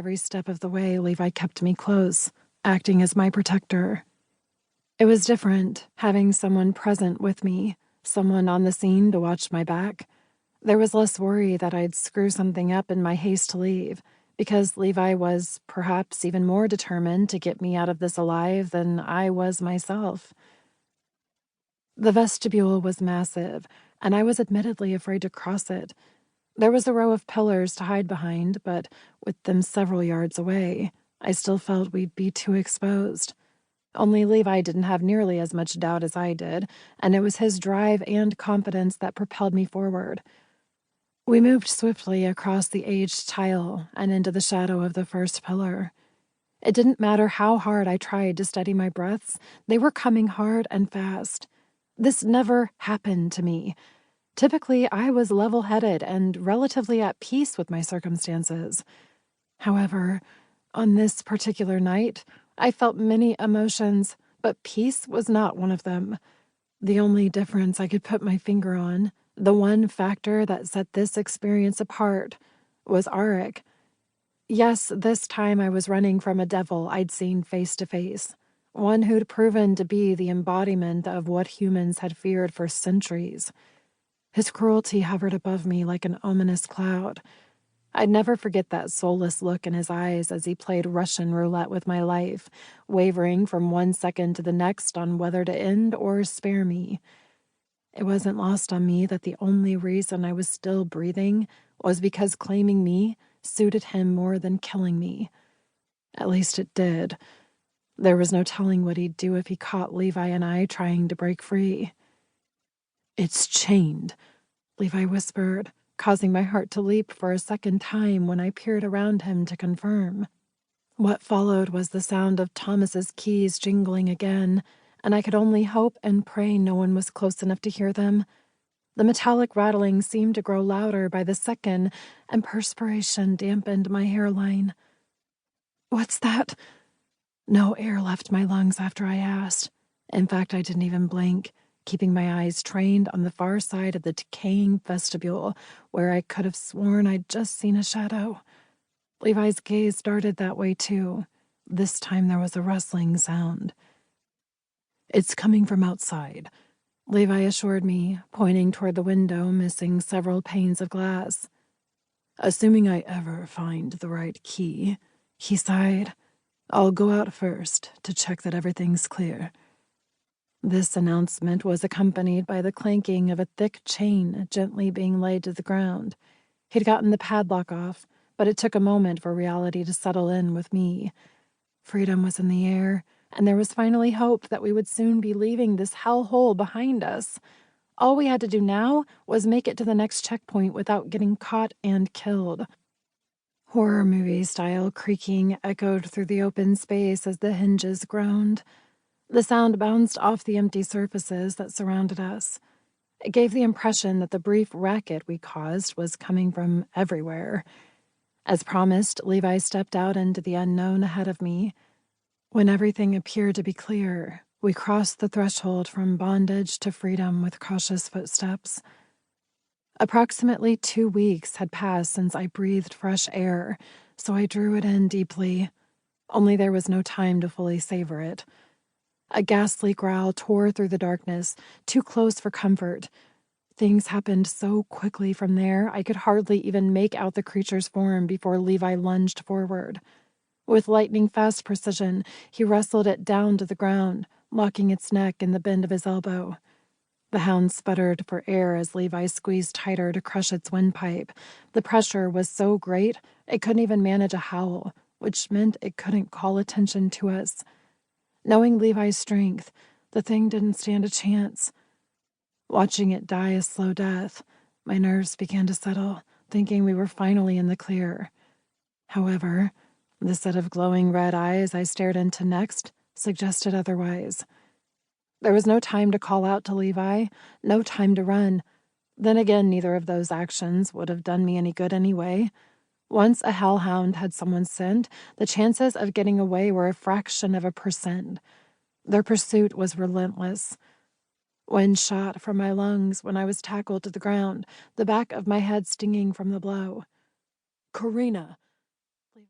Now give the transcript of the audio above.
every step of the way, Levi kept me close, acting as my protector. It was different, having someone present with me, someone on the scene to watch my back. There was less worry that I'd screw something up in my haste to leave, because Levi was perhaps even more determined to get me out of this alive than I was myself. The vestibule was massive, and I was admittedly afraid to cross it. There was a row of pillars to hide behind, but with them several yards away, I still felt we'd be too exposed. Only Levi didn't have nearly as much doubt as I did, and it was his drive and confidence that propelled me forward. We moved swiftly across the aged tile and into the shadow of the first pillar. It didn't matter how hard I tried to steady my breaths, they were coming hard and fast. This never happened to me. Typically, I was level-headed and relatively at peace with my circumstances. However, on this particular night, I felt many emotions, but peace was not one of them. The only difference I could put my finger on, the one factor that set this experience apart, was Aaric. Yes, this time I was running from a devil I'd seen face to face, one who'd proven to be the embodiment of what humans had feared for centuries. His cruelty hovered above me like an ominous cloud. I'd never forget that soulless look in his eyes as he played Russian roulette with my life, wavering from one second to the next on whether to end or spare me. It wasn't lost on me that the only reason I was still breathing was because claiming me suited him more than killing me. At least it did. There was no telling what he'd do if he caught Levi and I trying to break free. "It's chained," Levi whispered, causing my heart to leap for a second time when I peered around him to confirm. What followed was the sound of Thomas's keys jingling again, and I could only hope and pray no one was close enough to hear them. The metallic rattling seemed to grow louder by the second, and perspiration dampened my hairline. "What's that?" No air left my lungs after I asked. In fact, I didn't even blink, keeping my eyes trained on the far side of the decaying vestibule, where I could have sworn I'd just seen a shadow. Levi's gaze darted that way too. This time there was a rustling sound. "It's coming from outside," Levi assured me, pointing toward the window missing several panes of glass. "Assuming I ever find the right key," he sighed, "I'll go out first to check that everything's clear." This announcement was accompanied by the clanking of a thick chain gently being laid to the ground. He'd gotten the padlock off, but it took a moment for reality to settle in with me. Freedom was in the air, and there was finally hope that we would soon be leaving this hellhole behind us. All we had to do now was make it to the next checkpoint without getting caught and killed. Horror movie style creaking echoed through the open space as the hinges groaned. The sound bounced off the empty surfaces that surrounded us. It gave the impression that the brief racket we caused was coming from everywhere. As promised, Levi stepped out into the unknown ahead of me. When everything appeared to be clear, we crossed the threshold from bondage to freedom with cautious footsteps. Approximately 2 weeks had passed since I breathed fresh air, so I drew it in deeply. Only there was no time to fully savor it. A ghastly growl tore through the darkness, too close for comfort. Things happened so quickly from there, I could hardly even make out the creature's form before Levi lunged forward. With lightning-fast precision, he wrestled it down to the ground, locking its neck in the bend of his elbow. The hound sputtered for air as Levi squeezed tighter to crush its windpipe. The pressure was so great, it couldn't even manage a howl, which meant it couldn't call attention to us. Knowing Levi's strength, the thing didn't stand a chance. Watching it die a slow death, my nerves began to settle, thinking we were finally in the clear. However, the set of glowing red eyes I stared into next suggested otherwise. There was no time to call out to Levi, no time to run. Then again, neither of those actions would have done me any good anyway. Once a hellhound had someone scent, the chances of getting away were a fraction of a percent. Their pursuit was relentless. Wind shot from my lungs when I was tackled to the ground, the back of my head stinging from the blow. "Corina!"